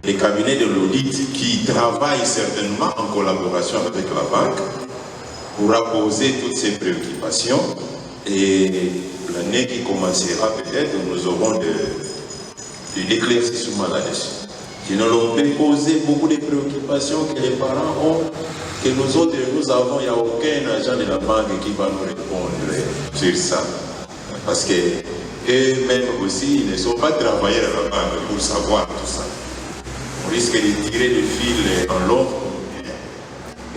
les cabinets de l'audit qui travaillent certainement en collaboration avec la banque pourra poser toutes ces préoccupations et l'année qui commencera peut-être, nous aurons de l'éclaircissement là-dessus. Sinon, on peut poser beaucoup de préoccupations que les parents ont, que nous autres, nous avons, il n'y a aucun agent de la banque qui va nous répondre sur ça. Parce qu'eux-mêmes aussi, ils ne sont pas travailleurs à la banque pour savoir tout ça. On risque de tirer le fil en long.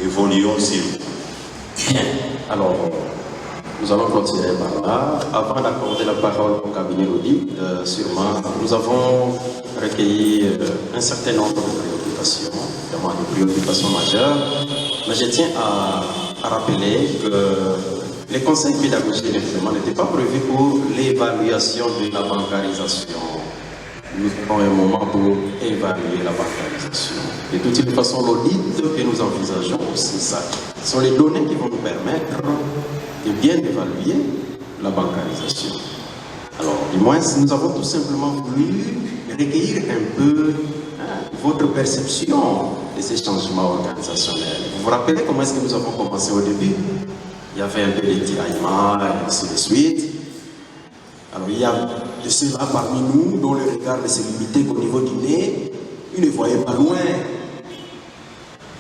Évoluons s'il vous plaît. Alors, nous allons continuer par là. Avant d'accorder la parole au cabinet d'audit, sûrement, nous avons recueilli un certain nombre de préoccupations, notamment des préoccupations majeures. Mais je tiens à rappeler que les conseils pédagogiques et d'examen n'étaient pas prévus pour l'évaluation de la bancarisation. Nous avons un moment pour évaluer la bancarisation. De toute façon, l'audit que nous envisageons aussi, ça, ce sont les données qui vont nous permettre de bien évaluer la bancarisation. Alors, du moins, nous avons tout simplement voulu recueillir un peu votre perception de ces changements organisationnels. Vous vous rappelez comment est-ce que nous avons commencé au début? Il y avait un peu de tiraillements et ainsi de suite. Alors, il y a de ceux-là parmi nous dont le regard ne s'est limité qu'au niveau du nez. Ils ne voyaient pas loin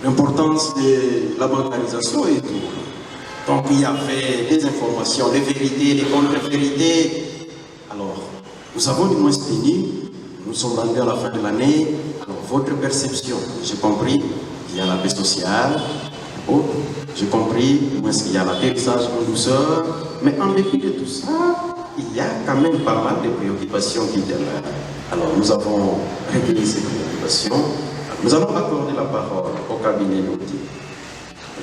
l'importance de la bancarisation et tout. Donc, il y avait des informations, des vérités, des contre-vérités. Alors, nous avons du moins tenu, nous sommes rendus à la fin de l'année. Alors, votre perception, j'ai compris, il y a la paix sociale, j'ai compris, il y a l'atterrissage en douceur, mais en dépit de tout ça, il y a quand même pas mal de préoccupations qui demeurent. Alors, nous avons réglé ces préoccupations. Nous allons accorder la parole au cabinet d'audit.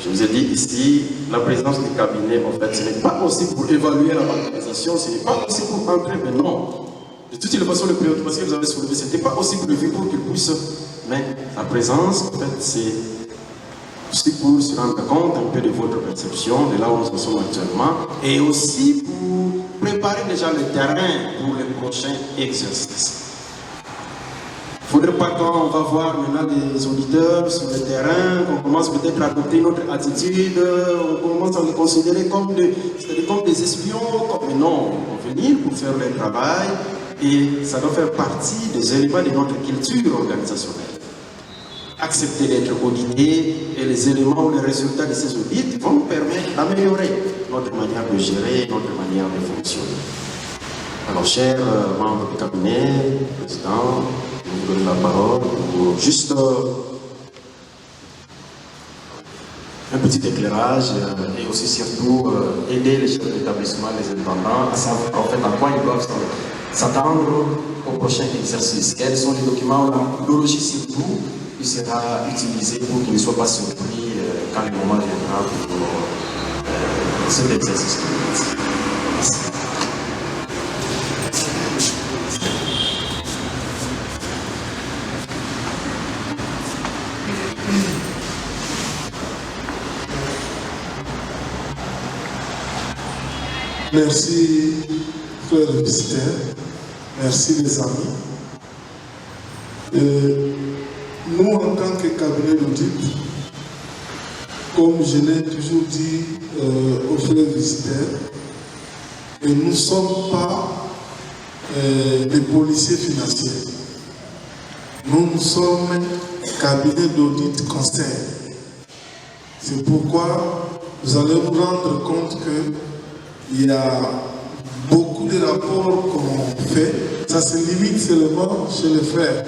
Je vous ai dit ici, la présence du cabinet, en fait, ce n'est pas aussi pour évaluer la bancarisation, ce n'est pas aussi pour entrer, mais non. De toutes les façons, les préoccupations que vous avez soulevées, ce n'était pas aussi prévu pour qu'ils puissent. Mais la présence, en fait, c'est aussi pour se rendre compte un peu de votre perception, de là où nous en sommes actuellement, et aussi pour préparer déjà le terrain pour les prochains exercices. Il ne faudrait pas quand on va voir maintenant des auditeurs sur le terrain, qu'on commence peut-être à adopter notre attitude, on commence à les considérer comme des espions, mais non, ils vont venir pour faire leur travail et ça doit faire partie des éléments de notre culture organisationnelle. Accepter d'être audité et les éléments ou les résultats de ces audits vont nous permettre d'améliorer notre manière de gérer, notre manière de fonctionner. Alors, chers membres du cabinet, président, je vous donne la parole pour juste un petit éclairage et aussi surtout aider les chefs d'établissement, les intendants à savoir en fait à quoi ils doivent s'attendre au prochain exercice. Quels sont les documents, la méthodologie surtout, qui sera utilisée pour qu'ils ne soient pas surpris quand le moment viendra pour cet exercice. Merci. Merci, frères et visiteurs. Merci, les amis. Nous, en tant que cabinet d'audit, comme je l'ai toujours dit aux frères visiteurs, nous ne sommes pas des policiers financiers. Nous sommes cabinet d'audit conseil. C'est pourquoi vous allez vous rendre compte que il y a beaucoup de rapports qu'on fait, ça se limite seulement chez les frères.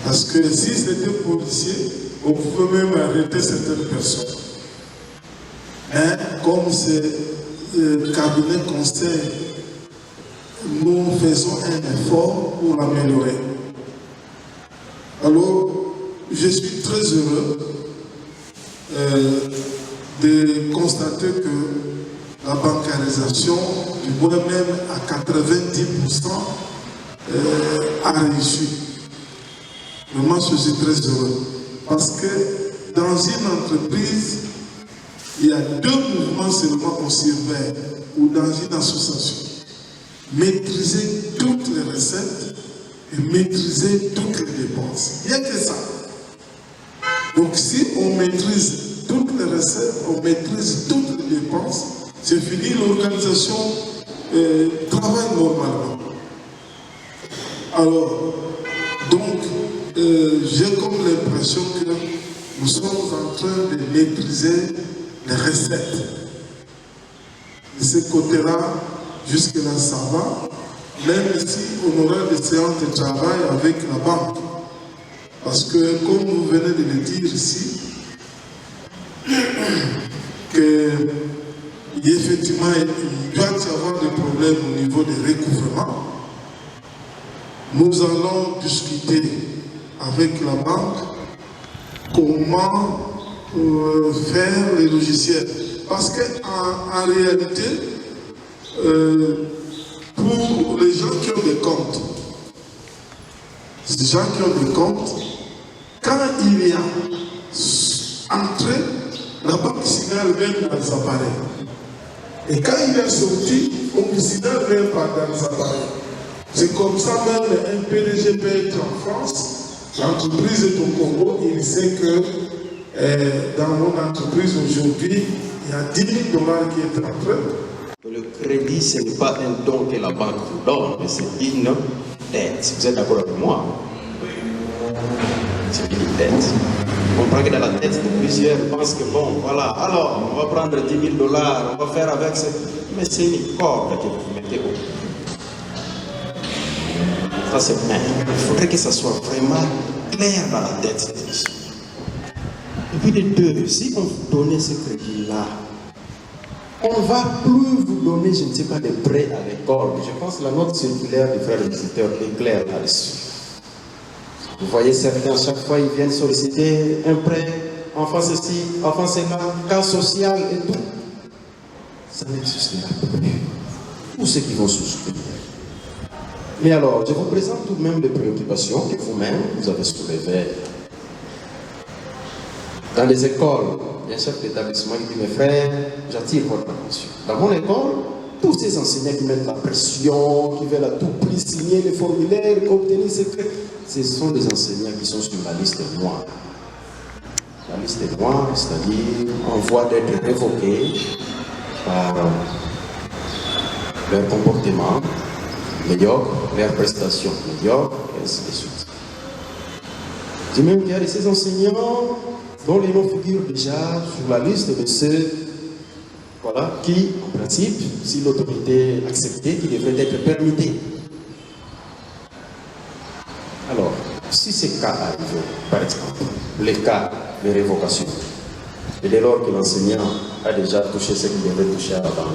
Parce que si c'était policier, on pouvait même arrêter certaines personnes. Mais comme c'est le cabinet conseil, nous faisons un effort pour l'améliorer. Alors, je suis très heureux de constater que la bancarisation, du moins même à 90%, a réussi. Vraiment, je suis très heureux. Parce que dans une entreprise, il y a deux mouvements seulement qu'on surveille, ou dans une association. Maîtriser toutes les recettes et maîtriser toutes les dépenses. Il n'y a que ça. Donc si on maîtrise toutes les recettes, on maîtrise toutes les dépenses, c'est fini, l'organisation travaille normalement. Alors, donc, j'ai comme l'impression que nous sommes en train de maîtriser les recettes. De ce côté-là, jusque-là, ça va, même si on aura des séances de travail avec la banque. Parce que, comme vous venez de le dire ici, que effectivement, il doit y avoir des problèmes au niveau des recouvrements. Nous allons discuter avec la banque comment faire les logiciels. Parce qu'en réalité, pour les gens qui ont des comptes, quand il y a entrée, la banque signale même dans les appareils. Et quand il est sorti, on signale même pas dans les appareils. C'est comme ça même un PDG peut être en France, l'entreprise est au Congo, il sait que dans mon entreprise aujourd'hui, il y a 10 000 $ qui est entré. Le crédit, ce n'est pas un don que la banque vous donne, mais c'est une dette. Vous êtes d'accord avec moi? C'est une dette. On comprend que dans la tête de plusieurs pensent que bon, voilà, alors on va prendre 10 000 $, on va faire avec ça. Mais c'est une corde que vous mettez au bout. Ça c'est bien. Il faudrait que ça soit vraiment clair dans la tête des gens. Et puis de deux, si on vous donnait ce crédit-là, on ne va plus vous donner, je ne sais pas, des prêts à l'école. Je pense que la note circulaire des frères visiteurs est claire là-dessus. Vous voyez certains, chaque fois, ils viennent solliciter un prêt, enfant ceci, enfant cela, cas social et tout. Ça n'existera plus. Tous ceux qui vont souscrire. Mais alors, je vous présente tout de même des préoccupations que vous-même, vous avez soulevées. Dans les écoles, il y a un chef d'établissement qui dit, mes frères, j'attire votre attention. Dans mon école, tous ces enseignants qui mettent la pression, qui veulent à tout prix signer les formulaires, obtenir ce que... Ce sont des enseignants qui sont sur la liste noire. La liste noire, c'est-à-dire en voie d'être révoqués par leur comportement médiocre, leurs prestations médiocres, et ainsi de suite. Je dis même qu'il y a de ces enseignants dont les noms figurent déjà sur la liste de ceux qui, en principe, si l'autorité acceptait, qui devraient être permis. Alors, si ces cas arrivent, par exemple, les cas de révocation, et dès lors que l'enseignant a déjà touché ce qu'il devait toucher avant,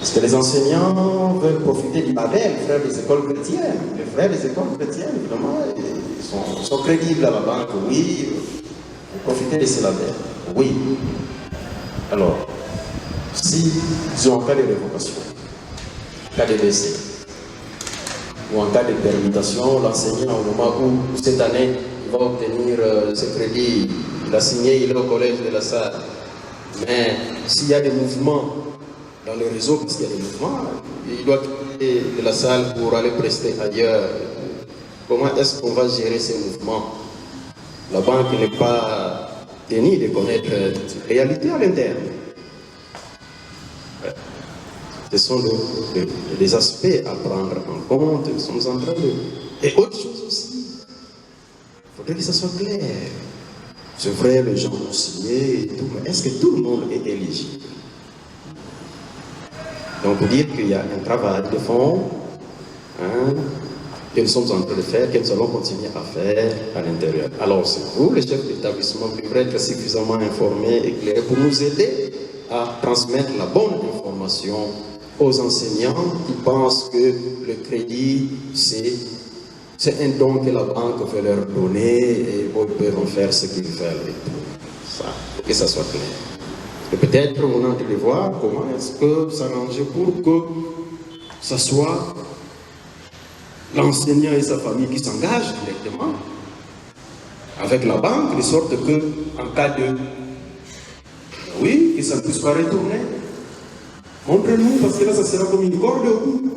est-ce que les enseignants veulent profiter du label, les frères des écoles chrétiennes? Les frères des écoles chrétiennes, évidemment, ils sont crédibles à la banque, oui. Vous profitez de ce label, oui. Alors, si ils ont un cas de révocation, cas de décès, ou en cas de permutation, l'enseignant, au moment où cette année, il va obtenir ce crédit, il a signé, il est au collège de la salle. Mais s'il y a des mouvements dans le réseau, parce qu'il y a des mouvements, il doit quitter de la salle pour aller prester ailleurs. Comment est-ce qu'on va gérer ces mouvements? La banque n'est pas tenue de connaître la réalité à l'interne. Ce sont des aspects à prendre en compte. Nous sommes en train de... Et autre chose aussi, il faudrait que ça soit clair. C'est vrai, les gens ont signé et tout, mais est-ce que tout le monde est éligible? Donc, pour dire qu'il y a un travail de fond que nous sommes en train de faire, que nous allons continuer à faire à l'intérieur. Alors, c'est vous, les chefs d'établissement, qui devraient être suffisamment informés, éclairés, pour nous aider à transmettre la bonne information aux enseignants qui pensent que le crédit, c'est un don que la banque veut leur donner et ils peuvent en faire ce qu'ils veulent. Ça, pour que ça soit clair. Et peut-être on a de voir comment est-ce que s'arranger pour que ce soit l'enseignant et sa famille qui s'engagent directement avec la banque, de sorte que, en cas de... Oui, que ça ne puisse pas retourner. Montrez-nous, parce que là, ça sera comme une corde au bout.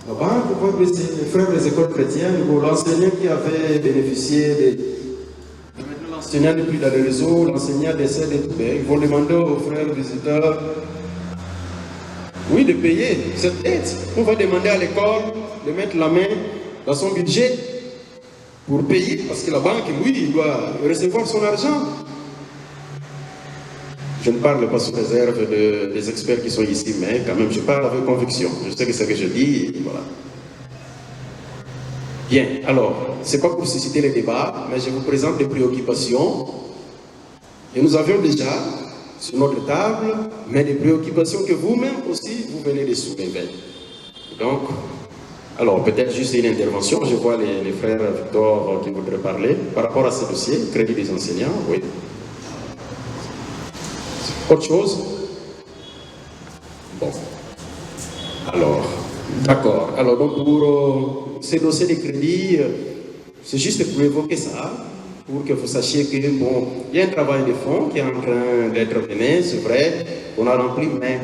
La banque, vous voyez, les frères des écoles chrétiennes, ou l'enseignant qui avait bénéficié de. Maintenant, l'enseignant n'est plus dans le réseau, l'enseignant décède et tout. Ils vont demander aux frères visiteurs, oui, de payer cette dette. On va demander à l'école de mettre la main dans son budget pour payer, parce que la banque, oui, il doit recevoir son argent. Je ne parle pas sous réserve des experts qui sont ici, mais quand même, je parle avec conviction. Je sais que ce que je dis, voilà. Bien, alors, ce n'est pas pour susciter les débats, mais je vous présente des préoccupations. Et nous avions déjà sur notre table, mais des préoccupations que vous-même aussi, vous venez de soulever. Donc, alors, peut-être juste une intervention. Je vois les frères Victor qui voudraient parler par rapport à ce dossier, crédit des enseignants, oui. Autre chose? Bon. Alors, d'accord. Alors, donc, pour ces dossiers de crédit, c'est juste pour évoquer ça, pour que vous sachiez que, bon, il y a un travail de fond qui est en train d'être mené, c'est vrai, on a rempli, mais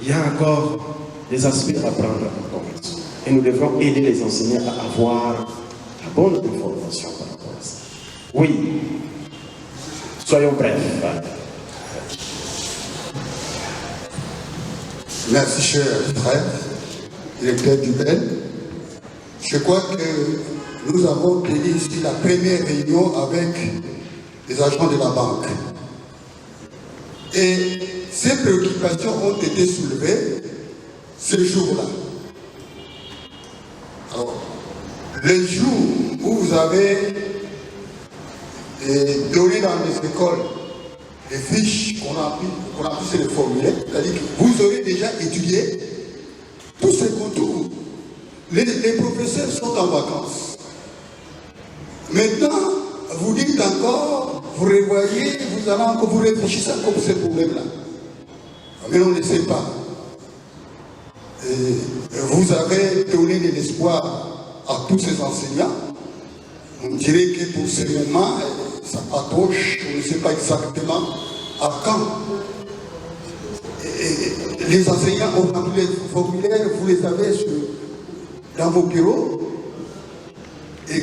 il y a encore des aspects à prendre en compte. Et nous devons aider les enseignants à avoir la bonne information par rapport à ça. Oui, soyons brefs. Merci, cher frère, directeur du BEL. Je crois que nous avons tenu ici la première réunion avec les agents de la banque. Et ces préoccupations ont été soulevées ce jour-là. Alors, le jour où vous avez donné dans les écoles les fiches qu'on a pu se les formuler, c'est-à-dire que vous aurez déjà étudié tous ces contours. Les professeurs sont en vacances. Maintenant, vous dites encore, vous revoyez, vous allez encore vous réfléchir encore pour ces problèmes-là. Mais on ne sait pas. Et vous avez donné de l'espoir à tous ces enseignants. On dirait que pour ce moment, ça patrouche, on ne sait pas exactement à quand. Et les enseignants ont rempli les formulaires, vous les avez dans vos bureaux. Et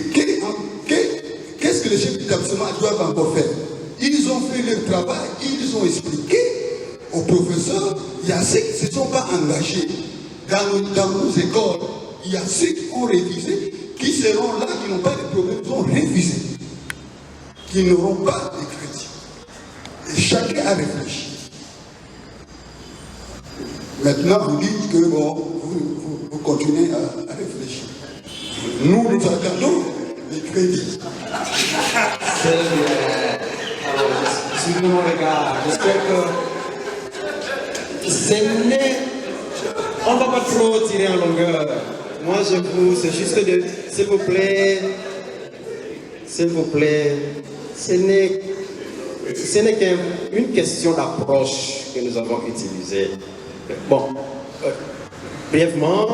qu'est-ce que les chefs d'établissement doivent encore faire? Ils ont fait leur travail, ils ont expliqué aux professeurs, il y a ceux qui ne se sont pas engagés dans nos écoles, il y a ceux qui ont révisé, qui seront là, qui n'ont pas de problème, qui ont révisé, qui n'auront pas de crédit. Et chacun a réfléchi. Maintenant, vous dites que bon, vous continuez à réfléchir. Nous attendons les crédits. C'est bien. Alors, suivez mon regard. J'espère que on ne va pas trop tirer en longueur. Moi, c'est juste de, s'il vous plaît, ce n'est qu'une question d'approche que nous avons utilisée. Bon, brièvement,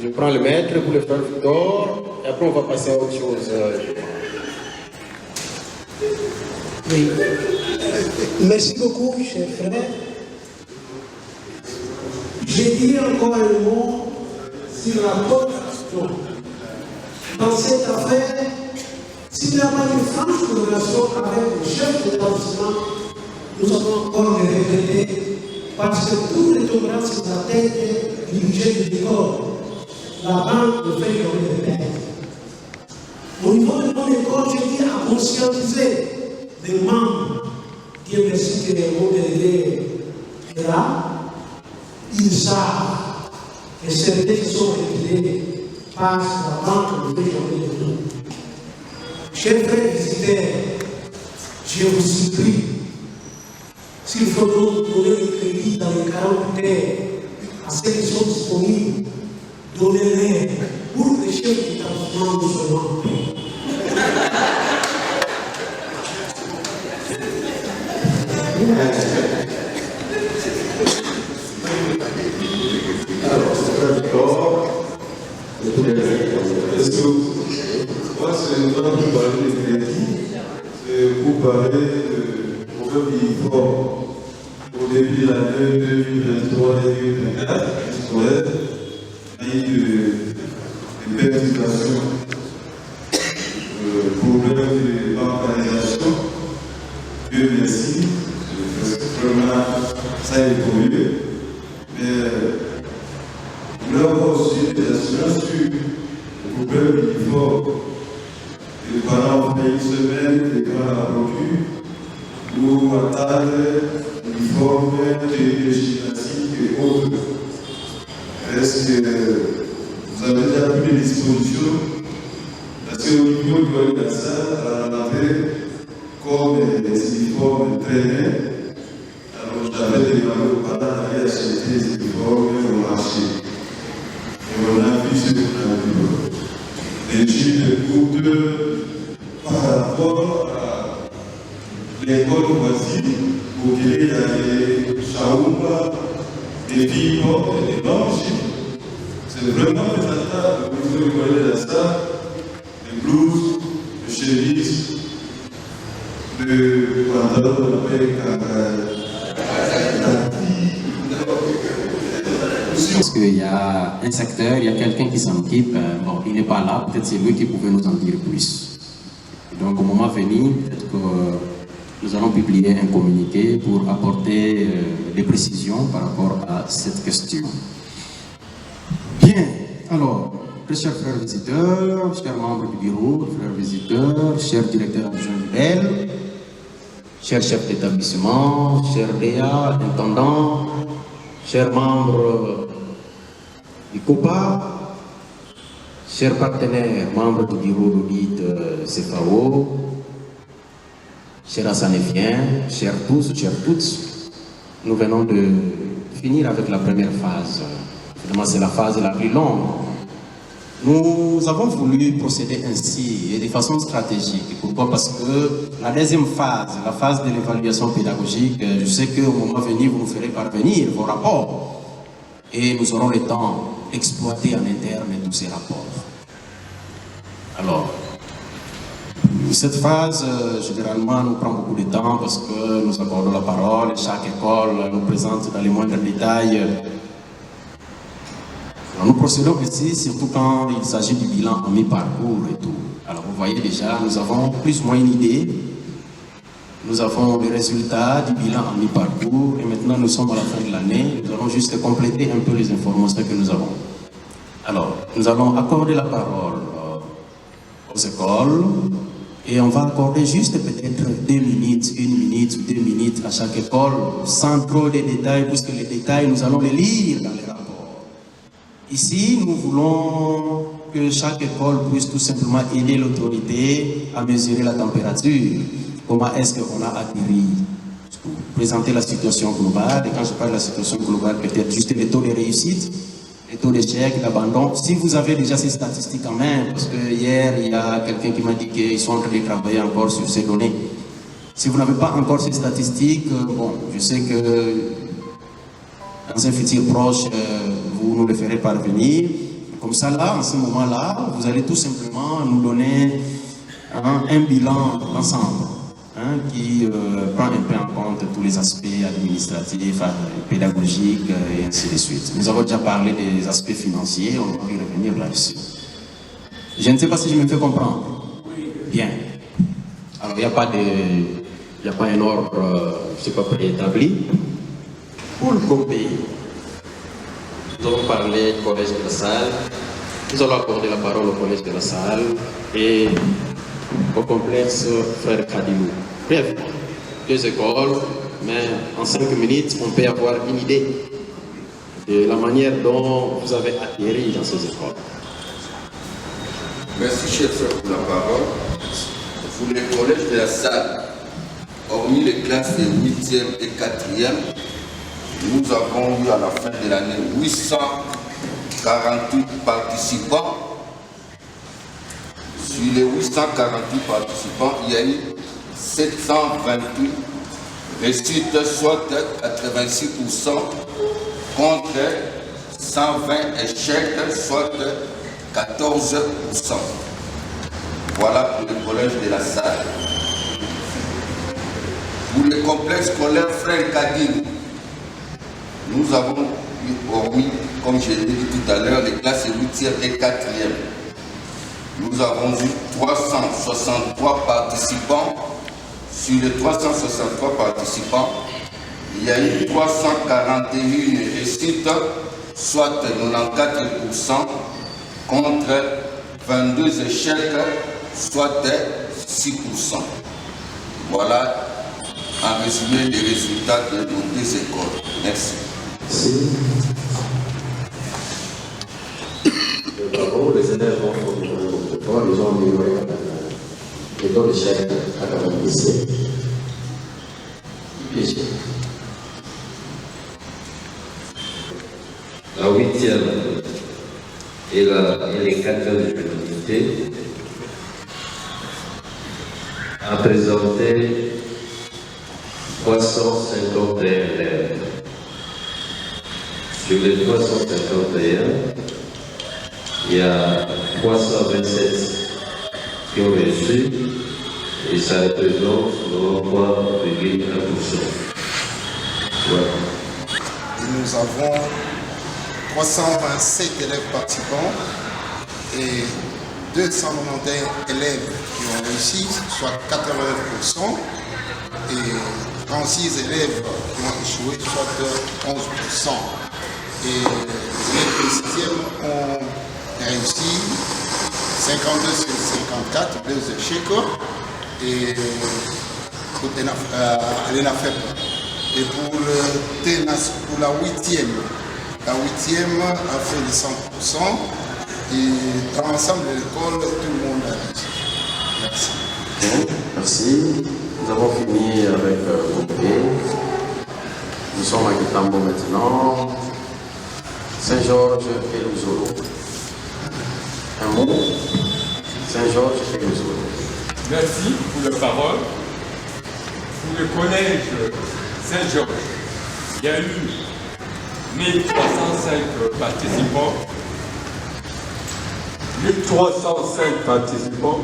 je prends le maître pour le faire Victor, et après on va passer à autre chose. Oui. Merci beaucoup, cher frère. Je dirais encore un mot sur la corruption. Dans cette affaire, s'il n'y a pas une franche relation avec le chef d'établissement, nous avons encore le regretter parce que tout retombera sur la tête du budget de l'école. La banque ne fait jamais de perte. Au niveau de mon école, je dis à conscientiser les membres qui investissent les mots délégués là. Ils savent que certains qui sont retirés passent la banque de jamais de tout. Chers frères visiteurs, je vous supplie, s'il faut donner le crédit dans les 40 heures à ceux qui sont disponibles, donnez-les pour les chefs d'établissement de ce monde. Est-ce que moi, c'est le temps de parler de crédit, c'est pour parler de problème qui fort au début de l'année 2023 et 2024, de perturbations, problèmes de bancarisation. Dieu merci, parce que vraiment ça a évolué. Mais il y a aussi des assurances sur le problème uniforme. Les parents ont fait une semaine, les parents à la procure, ou à table, uniforme, de gymnastique et autres. Est-ce que vous avez déjà pris des dispositions? Parce qu'au niveau du organisation, à la rentrée, comme les uniformes traînaient, alors j'avais demandé aux parents d'aller acheter les uniformes au marché. Et on a vu ce qu'on a vu. Les gilets courtes par rapport à l'école voisine, où il y a des chaoumas, des filles mortes et des blanches. C'est vraiment présentable au niveau du collège d'Asta, les blouses, les chemises, le pantalon avec Parce qu'il y a un secteur, il y a quelqu'un qui s'en occupe, bon, il n'est pas là, peut-être c'est lui qui pouvait nous en dire plus. Donc au moment venu, peut-être que nous allons publier un communiqué pour apporter des précisions par rapport à cette question. Bien, alors, très chers frères visiteurs, chers membres du bureau, frères visiteurs, chers directeurs adjoints du BEL, chers chefs d'établissement, chers DEA, intendants, chers membres du COPA, chers partenaires, membres du bureau d'audit CFAO, chers Assanéfiens, chers tous, chères toutes, nous venons de finir avec la première phase. Finalement, c'est la phase la plus longue. Nous avons voulu procéder ainsi et de façon stratégique. Pourquoi? Parce que la deuxième phase, la phase de l'évaluation pédagogique, je sais qu'au moment venu, vous nous ferez parvenir vos rapports et nous aurons le temps d'exploiter en interne tous ces rapports. Alors, cette phase, généralement, nous prend beaucoup de temps parce que nous accordons la parole et chaque école nous présente dans les moindres détails. Alors, nous procédons ici, surtout quand il s'agit du bilan en mi-parcours et tout. Alors, vous voyez déjà, nous avons plus ou moins une idée. Nous avons les résultats du bilan en mi-parcours et maintenant nous sommes à la fin de l'année. Nous allons juste compléter un peu les informations que nous avons. Alors, nous allons accorder la parole aux écoles et on va accorder juste peut-être 2 minutes, 1 minute ou 2 minutes à chaque école sans trop de détails, puisque les détails, nous allons les lire dans les rapports. Ici, nous voulons que chaque école puisse tout simplement aider l'autorité à mesurer la température. Comment est-ce qu'on a atterri? Présenter la situation globale. Et quand je parle de la situation globale, peut-être juste les taux de réussite, les taux d'échec, d'abandon. Si vous avez déjà ces statistiques en main, parce que hier, il y a quelqu'un qui m'a dit qu'ils sont en train de travailler encore sur ces données. Si vous n'avez pas encore ces statistiques, bon, je sais que dans un futur proche, vous nous le ferez parvenir. Comme ça, là, en ce moment-là, vous allez tout simplement nous donner un bilan ensemble qui prend un peu en compte tous les aspects administratifs, pédagogiques et ainsi de suite. Nous avons déjà parlé des aspects financiers, on va y revenir là-dessus. Je ne sais pas si je me fais comprendre. Bien. Alors, il n'y a pas un ordre, je ne sais pas, préétabli. Pour le COPé, nous allons parler au collège de la salle, nous allons accorder la parole au collège de la salle et au complexe Frère Kadilou. Bref, 2 écoles, mais en 5 minutes, on peut avoir une idée de la manière dont vous avez atterri dans ces écoles. Merci, cher frère, pour la parole. Pour les collèges de la salle, hormis les classes de 8e et 4e, nous avons eu à la fin de l'année 848 participants. Sur les 848 participants, il y a eu 728 réussites, soit 86%, contre 120 échecs, soit 14%. Voilà pour le collège de la salle. Pour le complexe scolaire Frère Kadilou, nous avons eu, hormis comme je l'ai dit tout à l'heure, les classes 8e et 4e. Nous avons eu 363 participants. Sur les 363 participants, il y a eu 341 réussites, soit 94%, contre 22 échecs, soit 6%. Voilà en résumé les résultats de nos deux écoles. Merci. Bravo, les élèves ont fait ils ont amélioré les taux d'échec à 97. La 8e et les 4e de l'unité a présenté 351 élèves. Sur les 351, il y a 327 qui ont réussi et ça représente 3,1%. Voilà. Nous avons 327 élèves participants et 291 élèves qui ont réussi, soit 89%, et 36 élèves qui ont échoué, soit 11%. Et les élèves de 6e ont réussi 52 sur 54, 2 échecs, et l'ENAFEP. Et pour la 8e, la 8e a fait les 100%, et dans l'ensemble de l'école, tout le monde a réussi. Merci. Bien, merci. Nous avons fini avec Bopé. Nous sommes à Kitambo maintenant. Saint-Georges et Luzolo. Un mot. Saint-Georges et Luzolo. Merci pour la parole. Pour le collège Saint-Georges, il y a eu 1305 participants. 1305 participants.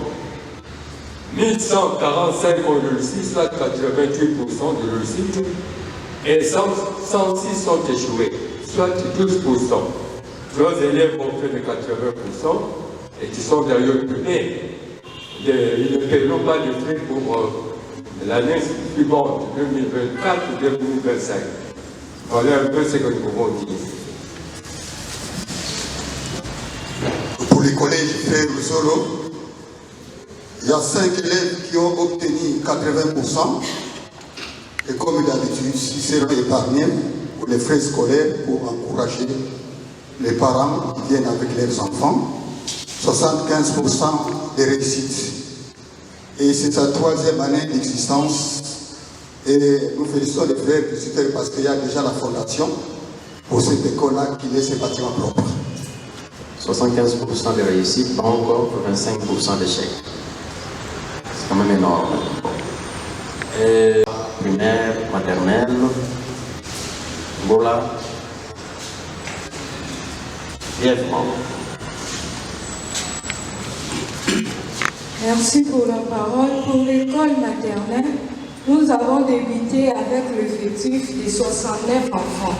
1145 ont réussi, soit 88% de réussite. Et 106 sont échoués, soit 12%. Nos élèves ont fait de 80% et qui sont derrière eux. Mais ils ne paieront pas de frais pour l'année suivante, 2024 ou 2025. Voilà un peu ce que nous pouvons dire. Pour les collèges Frère Solo, il y a 5 élèves qui ont obtenu 80%. Et comme d'habitude, ils seront épargnés pour les frais scolaires pour encourager les parents qui viennent avec leurs enfants. 75% de réussite. Et c'est sa 3e année d'existence. Et nous félicitons les frères visiteurs parce qu'il y a déjà la fondation pour cette école-là qui laisse ses bâtiments propres. 75% de réussite, pas encore 25% d'échec. C'est quand même énorme. Et primaire, maternelle, voilà. Brièvement. Merci pour la parole. Pour l'école maternelle, nous avons débuté avec l'effectif de 69 enfants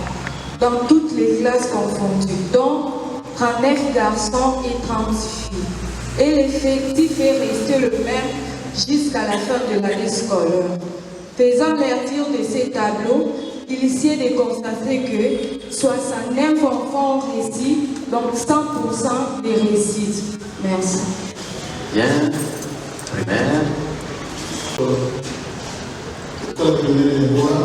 dans toutes les classes confondues, dont 39 garçons et 30 filles. Et l'effectif est resté le même jusqu'à la fin de l'année scolaire. Faisant lecture de ces tableaux, il est de constater que 69 enfants ont réussi, donc 100% de réussite. Merci. Bien. Primaire. École primaire et voix.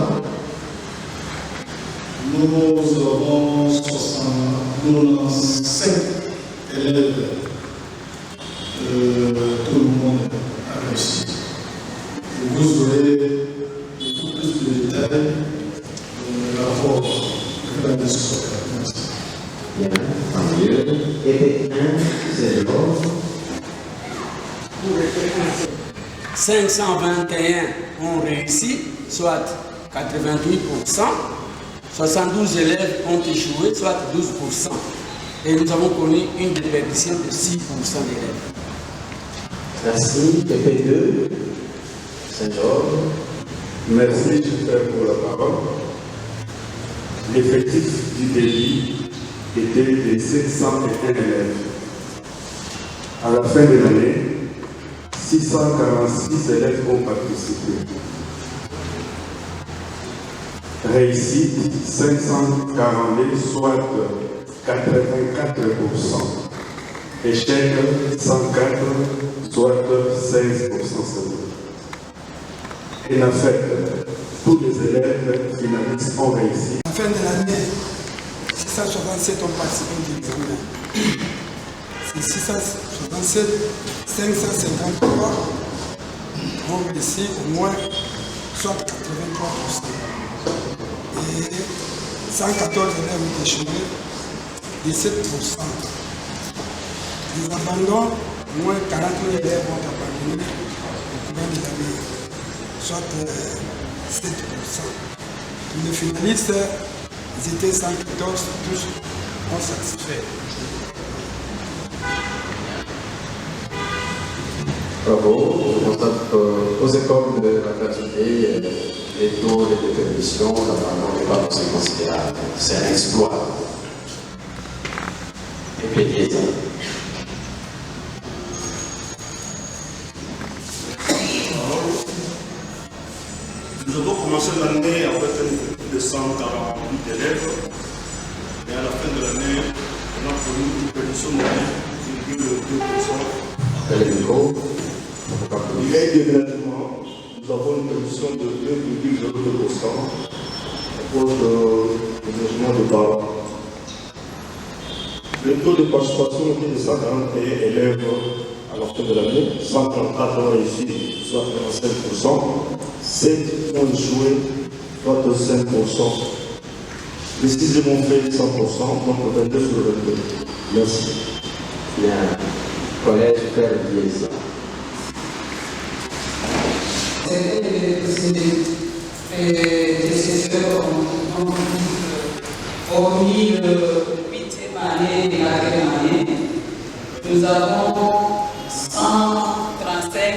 Nous avons 65 élèves. Tout le monde a réussi. Vous aurez beaucoup plus de détails dans le rapport de l'année scolaire. Bien, tant mieux. Et 1, c'est le 521 ont réussi, soit 88%. 72 élèves ont échoué, soit 12%. Et nous avons connu une déperdition de 6% d'élèves. Merci. EP2, Saint-Georges. Merci, je fais pour la parole. L'effectif du pays était de 701 élèves. À la fin de l'année, 646 élèves ont participé. Réussite 542, soit 84%. Échec 104, soit 16%. Et en fait, tous les élèves finalistes ont réussi. À la fin de l'année, 667 ont participé au examen. C'est 667, 553 ont réussi au moins soit 83%. Et 114 élèves ont échoué, 17%. Les abandons, au moins 40 000 élèves ont abandonné au cours de l'année, soit 7%. Les finalistes, ils étaient 114, tous ont satisfait. Bravo, je constate qu'aux écoles de la gratuité, les taux de déperdition, l'abandon n'est pas aussi considérable. C'est un exploit. Et puis, nous avons commencé l'année avec un effectif de 148 élèves. Et à la fin de l'année, on a connu une déperdition de 2,2%. Immédiatement, nous avons une perdition de 2,02% à cause du logement de parents. Le taux de participation était de 141 élèves à la fin de l'année, 134 ont réussi, soit 45%, 7 ont échoué, soit 5%. Les 6 ont fait 100%, donc 22 sur 22. Merci. Bien. Collège Père Diez. Hormis le 8e année et la 9e année, nous avons 135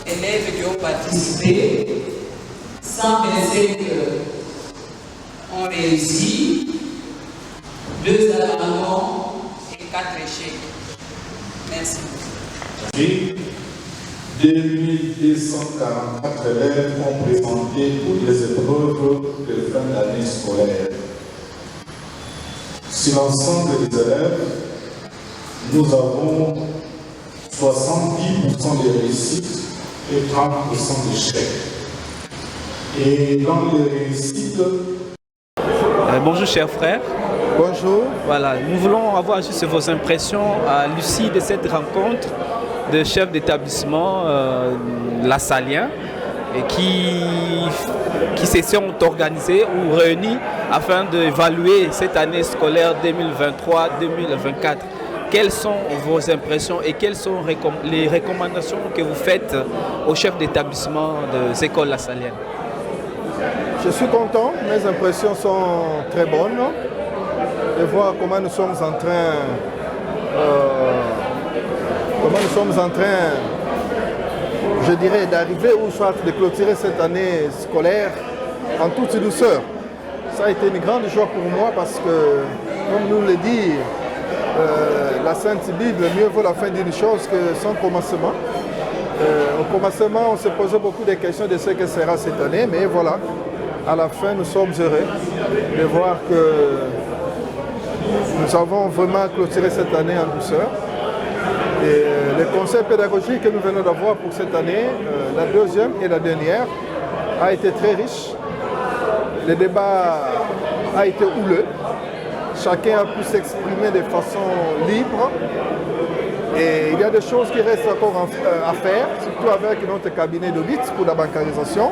élèves qui ont participé, 125 ont réussi, 2 abandons et 4 échecs. Merci. 2244 élèves ont présenté toutes les épreuves de fin d'année scolaire. Sur l'ensemble des élèves, nous avons 70% de réussites et 30% d'échecs. Et dans les réussites... Bonjour chers frères. Bonjour. Voilà, nous voulons avoir juste vos impressions à l'issue de cette rencontre de chefs d'établissement lassalliens et qui se sont organisés ou réunis afin d'évaluer cette année scolaire 2023-2024. Quelles sont vos impressions et quelles sont les recommandations que vous faites aux chefs d'établissement des écoles lassalliennes? Je suis content, mes impressions sont très bonnes de voir comment nous sommes en train, je dirais, d'arriver ou soit de clôturer cette année scolaire en toute douceur. Ça a été une grande joie pour moi parce que, comme nous le dit la Sainte Bible, mieux vaut la fin d'une chose que son commencement. Au commencement, on se posait beaucoup de questions de ce que sera cette année, mais voilà, à la fin, nous sommes heureux de voir que nous avons vraiment clôturé cette année en douceur. Et les conseils pédagogiques que nous venons d'avoir pour cette année, la deuxième et la dernière, a été très riche. Le débat a été houleux. Chacun a pu s'exprimer de façon libre. Et il y a des choses qui restent encore à faire, surtout avec notre cabinet d'audit pour la bancarisation.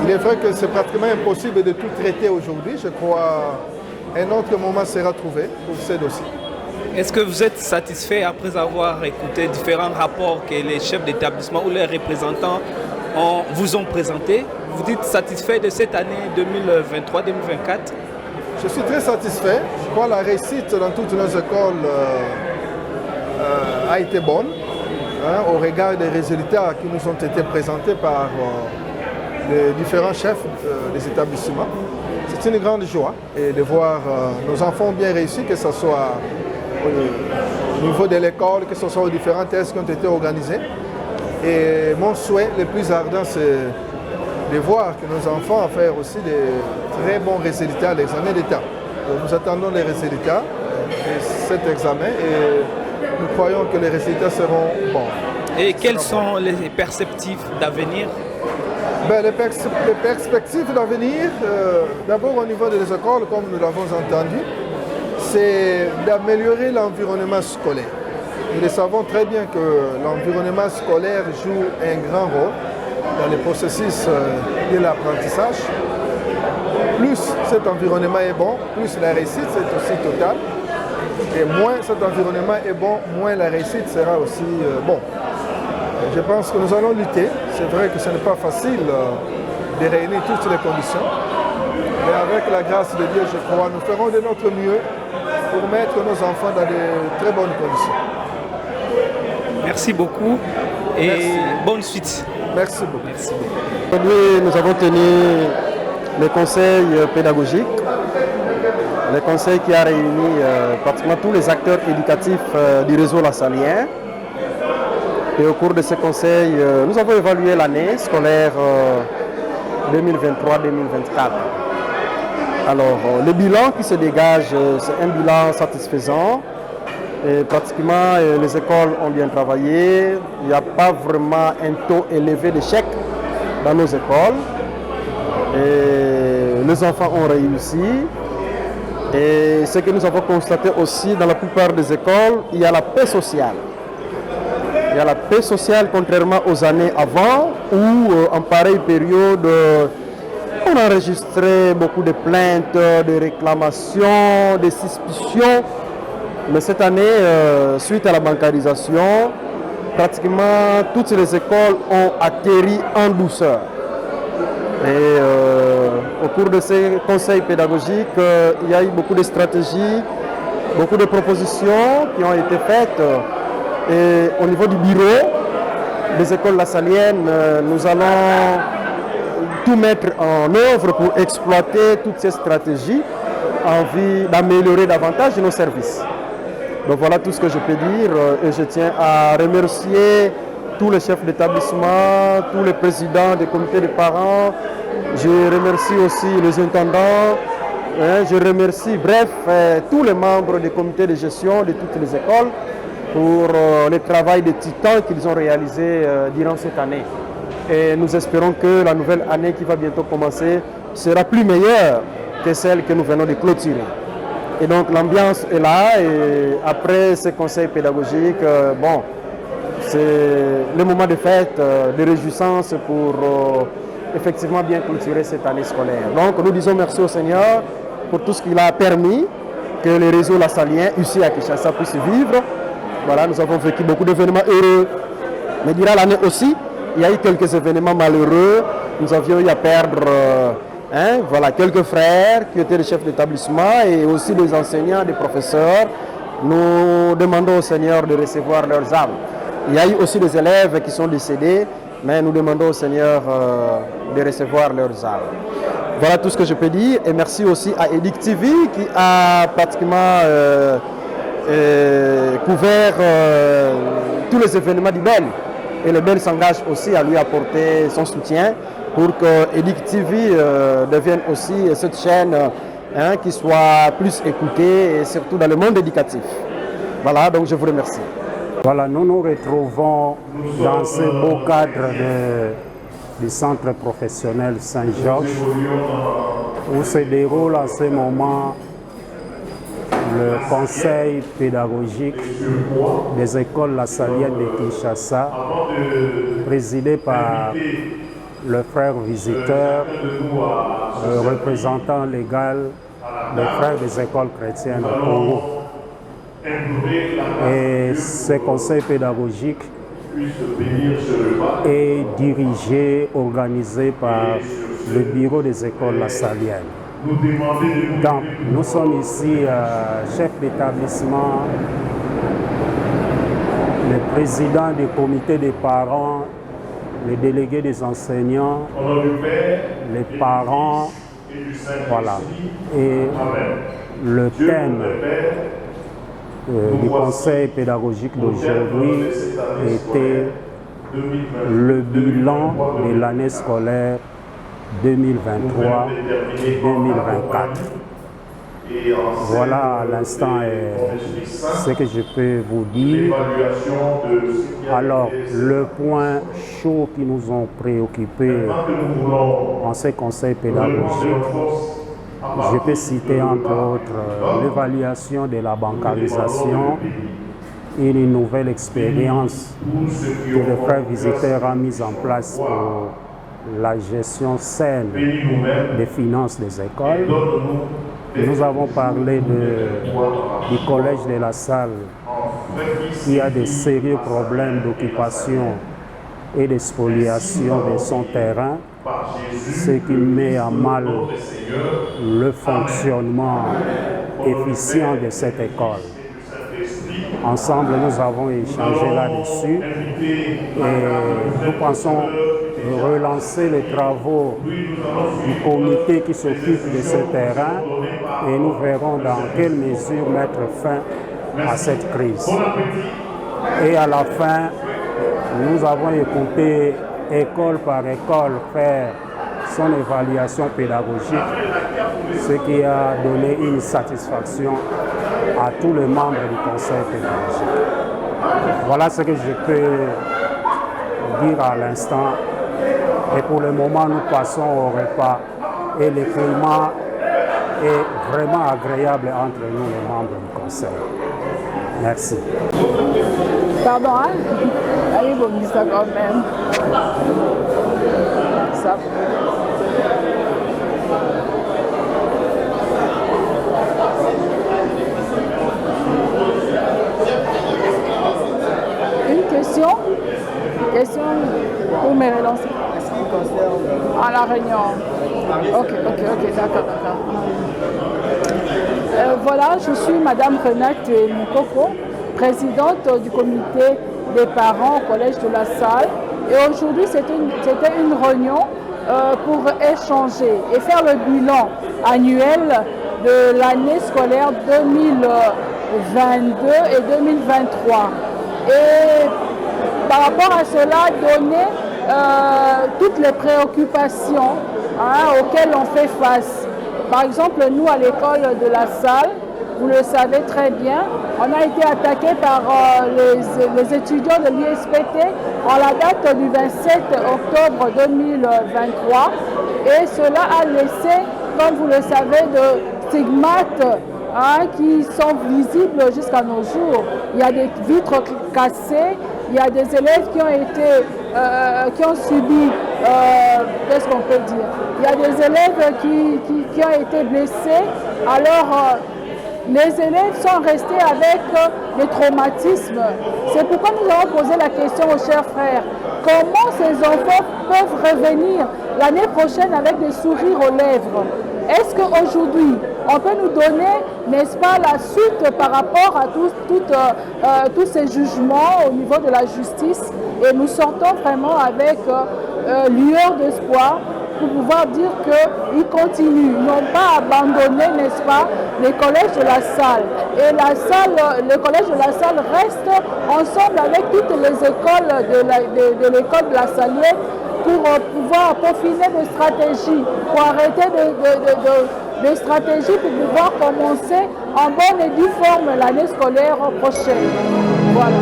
Il est vrai que c'est pratiquement impossible de tout traiter aujourd'hui. Je crois qu'un autre moment sera trouvé pour ces dossiers. Est-ce que vous êtes satisfait après avoir écouté différents rapports que les chefs d'établissement ou les représentants vous ont présentés? Vous dites satisfait de cette année 2023-2024? Je suis très satisfait. Je crois que la réussite dans toutes nos écoles a été bonne, au regard des résultats qui nous ont été présentés par les différents chefs des établissements. c'est une grande joie et de voir nos enfants bien réussis, que ce soit au niveau de l'école, que ce soit aux différents tests qui ont été organisés. Et mon souhait le plus ardent, c'est de voir que nos enfants font aussi de très bons résultats à l'examen d'État. Nous attendons les résultats de cet examen et nous croyons que les résultats seront bons. Et quelles sont les perspectives d'avenir? Les perspectives d'avenir, d'abord au niveau des écoles, comme nous l'avons entendu, c'est d'améliorer l'environnement scolaire. Nous le savons très bien que l'environnement scolaire joue un grand rôle dans le processus de l'apprentissage. Plus cet environnement est bon, plus la réussite c'est aussi totale. Et moins cet environnement est bon, moins la réussite sera aussi bon. Je pense que nous allons lutter. C'est vrai que ce n'est pas facile de réunir toutes les conditions. Mais avec la grâce de Dieu, je crois, nous ferons de notre mieux pour mettre nos enfants dans de très bonnes conditions. Merci beaucoup et bonne suite. Merci beaucoup. Merci beaucoup. Aujourd'hui, nous avons tenu le conseil pédagogique, le conseil qui a réuni pratiquement tous les acteurs éducatifs du réseau lassalien. Et au cours de ce conseil, nous avons évalué l'année scolaire 2023-2024. Alors, le bilan qui se dégage, c'est un bilan satisfaisant. Et pratiquement, les écoles ont bien travaillé. Il n'y a pas vraiment un taux élevé d'échec dans nos écoles. Et les enfants ont réussi. Et ce que nous avons constaté aussi dans la plupart des écoles, il y a la paix sociale. Il y a la paix sociale contrairement aux années avant où en pareille période on enregistrait beaucoup de plaintes, de réclamations, de suspicions. Mais cette année, suite à la bancarisation, pratiquement toutes les écoles ont atterri en douceur. Et au cours de ces conseils pédagogiques, il y a eu beaucoup de stratégies, beaucoup de propositions qui ont été faites. Et au niveau du bureau des écoles lassaliennes, nous allons tout mettre en œuvre pour exploiter toutes ces stratégies en vue d'améliorer davantage nos services. Donc voilà tout ce que je peux dire et je tiens à remercier tous les chefs d'établissement, tous les présidents des comités de parents. Je remercie aussi les intendants, je remercie bref tous les membres des comités de gestion de toutes les écoles pour le travail de titan qu'ils ont réalisé durant cette année. Et nous espérons que la nouvelle année qui va bientôt commencer sera plus meilleure que celle que nous venons de clôturer. Et donc l'ambiance est là et après ce conseil pédagogique, bon, c'est le moment de fête, de réjouissance pour effectivement bien clôturer cette année scolaire. Donc nous disons merci au Seigneur pour tout ce qu'il a permis que le réseau lassalien ici à Kinshasa puisse vivre. Voilà, nous avons vécu beaucoup d'événements heureux, mais durant l'année aussi, il y a eu quelques événements malheureux. Nous avions eu à perdre voilà, quelques frères qui étaient des chefs d'établissement et aussi des enseignants, des professeurs. Nous demandons au Seigneur de recevoir leurs âmes. Il y a eu aussi des élèves qui sont décédés, mais nous demandons au Seigneur de recevoir leurs âmes. Voilà tout ce que je peux dire. Et merci aussi à Edic TV qui a pratiquement couvert tous les événements du BEL. Et le BEL s'engage aussi à lui apporter son soutien pour que Edic TV devienne aussi cette chaîne qui soit plus écoutée et surtout dans le monde éducatif. Voilà, donc je vous remercie. Voilà, nous nous retrouvons dans ce beau cadre du centre professionnel Saint-Georges où se déroule en ce moment le conseil pédagogique des écoles lassaliennes de Kinshasa, présidé par le frère visiteur, le représentant légal des frères des écoles chrétiennes au Congo. Et ce conseil pédagogique est dirigé, organisé par le bureau des écoles lassaliennes. Donc, nous sommes ici chefs d'établissement, le président du comité des parents, les délégués des enseignants, les parents Voilà. Et le thème du conseil pédagogique d'aujourd'hui était le bilan de l'année scolaire 2023-2024. Voilà à l'instant ce que je peux vous dire. Alors, le point chaud qui nous ont préoccupés en ce conseil pédagogique, je peux citer entre autres l'évaluation de la bancarisation et une nouvelle expérience que le frère visiteur a mise en place pour la gestion saine des finances des écoles. Nous avons parlé du collège de la Salle qui a de sérieux problèmes d'occupation et de spoliation de son terrain, ce qui met à mal le fonctionnement efficient de cette école. Ensemble, nous avons échangé là-dessus et nous pensons relancer les travaux du comité qui s'occupe de ce terrain et nous verrons dans quelle mesure mettre fin à cette crise. Et à la fin, nous avons écouté école par école faire son évaluation pédagogique, ce qui a donné une satisfaction à tous les membres du conseil pédagogique. Voilà ce que je peux dire à l'instant. Et pour le moment, nous passons au repas et le climat est vraiment agréable entre nous, les membres du conseil. Merci. Pardon, hein? Allez, vous me dites ça quand même. Ça. Une question? Question pour me relancer. À la réunion. Ok, d'accord. Voilà, je suis Madame Renate Moukoko, présidente du comité des parents au collège de la Salle. Et aujourd'hui, c'était une réunion pour échanger et faire le bilan annuel de l'année scolaire 2022 et 2023. Et par rapport à cela, donner toutes les préoccupations auxquelles on fait face. Par exemple, nous à l'école de la Salle, vous le savez très bien, on a été attaqué par les étudiants de l'ISPT en la date du 27 octobre 2023 et cela a laissé, comme vous le savez, de stigmates qui sont visibles jusqu'à nos jours. Il y a des vitres cassées, il y a des élèves qui ont subi, qu'est-ce qu'on peut dire? Il y a des élèves qui ont été blessés. Alors, les élèves sont restés avec des traumatismes. C'est pourquoi nous avons posé la question aux chers frères. Comment ces enfants peuvent revenir l'année prochaine avec des sourires aux lèvres? Est-ce qu'aujourd'hui, on peut nous donner, n'est-ce pas, la suite par rapport à tous ces jugements au niveau de la justice? Et nous sortons vraiment avec lueur d'espoir pour pouvoir dire qu'ils continuent, ils n'ont pas abandonné, n'est-ce pas, les collèges de la Salle. Et le collège de la Salle reste ensemble avec toutes les écoles de l'école de la Salière pour pouvoir peaufiner des stratégies, pour arrêter des stratégies pour pouvoir commencer en bonne et due forme l'année scolaire prochaine. Voilà.